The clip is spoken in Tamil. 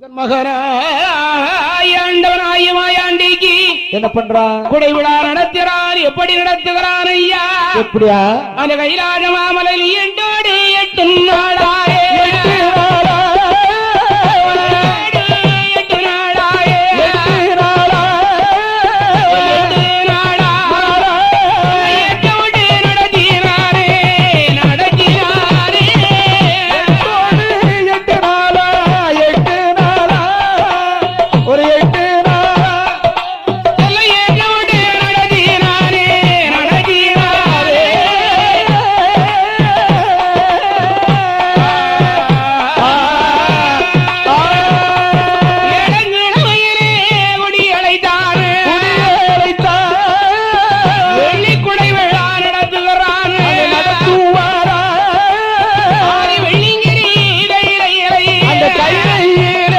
மகனாண்டவனாயமாயாண்டிக்கு என்ன பண்றான்? குடை விழா நடத்துகிறான். எப்படி நடத்துகிறான் ஐயா? எப்படியா? அந்த கைலாச மாமலையில் எண்டோடி 8 நாளாயே